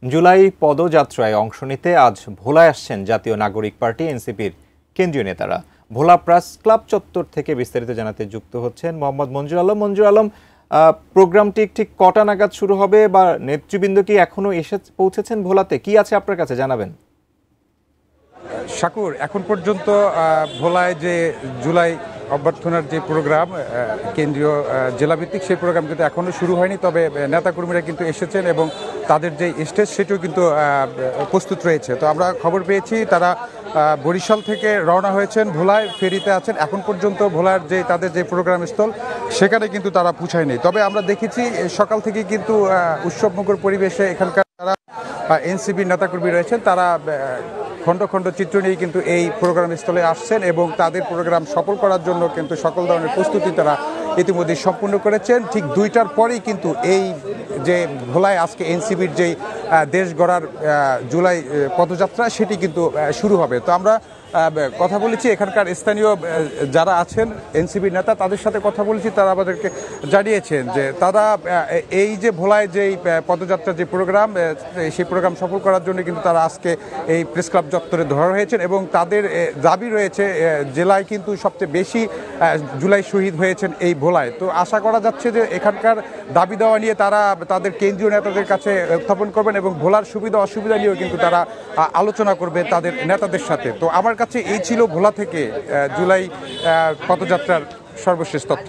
জুলাই পদযাত্রায় অংশ নিতে আজ ভোলায় আসছেন জাতীয় নাগরিক পার্টি এনসিপির কেন্দ্রীয় নেতারা। ভোলা প্রেস ক্লাব চত্বর থেকে বিস্তারিত জানাতে যুক্ত হচ্ছেন মোহাম্মদ মঞ্জুর আলম। মঞ্জুর আলম, প্রোগ্রামটি ঠিক কটা নাগাদ শুরু হবে বা নেতৃবৃন্দ কি এখনো এসে পৌঁছেছেন ভোলাতে? কি আছে আপনার কাছে জানাবেন? শাকুর, এখন পর্যন্ত ভোলায় যে জুলাই অভ্যর্থনার যে প্রোগ্রাম কেন্দ্রীয় জেলাভিত্তিক, সেই প্রোগ্রাম কিন্তু এখনও শুরু হয়নি। তবে নেতাকর্মীরা কিন্তু এসেছেন এবং তাদের যে স্টেজ সেটিও কিন্তু প্রস্তুত রয়েছে। তো আমরা খবর পেয়েছি তারা বরিশাল থেকে রওনা হয়েছেন, ভোলায় ফেরিতে আছেন। এখন পর্যন্ত ভোলার যে তাদের যে প্রোগ্রাম স্থল সেখানে কিন্তু তারা পৌঁছায়নি। তবে আমরা দেখেছি সকাল থেকে কিন্তু উৎসবমুখর পরিবেশে এখানকার যারা এনসিপির নেতাকর্মী রয়েছেন তারা খণ্ড খণ্ড চিত্র নিয়ে কিন্তু এই প্রোগ্রাম স্থলে আসছেন এবং তাদের প্রোগ্রাম সফল করার জন্য কিন্তু সকল ধরনের প্রস্তুতি তারা ইতিমধ্যে সম্পূর্ণ করেছেন। ঠিক 2টার পরেই কিন্তু এই যে ভোলায় আজকে এনসিপির যেই দেশ গড়ার জুলাই পদযাত্রা সেটি কিন্তু শুরু হবে। তো আমরা কথা বলেছি এখানকার স্থানীয় যারা আছেন এনসিপির নেতা, তাদের সাথে কথা বলেছি। তারা আমাদেরকে জানিয়েছেন যে তারা এই যে ভোলায় যেই পদযাত্রার যে প্রোগ্রাম, সেই প্রোগ্রাম সফল করার জন্য কিন্তু তারা আজকে এই প্রেস ক্লাব চত্বরে ধরা হয়েছেন এবং তাদের দাবি রয়েছে জেলায় কিন্তু সবচেয়ে বেশি জুলাই শহীদ হয়েছেন এই ভোলায়। তো আশা করা যাচ্ছে যে এখানকার দাবি দেওয়া নিয়ে তারা তাদের কেন্দ্রীয় নেতাদের কাছে উত্থাপন করবেন এবং ভোলার সুবিধা অসুবিধা নিয়েও কিন্তু তারা আলোচনা করবে তাদের নেতাদের সাথে। তো আমার কাছে এই ছিল ভোলা থেকে জুলাই পদযাত্রার সর্বশেষ তথ্য।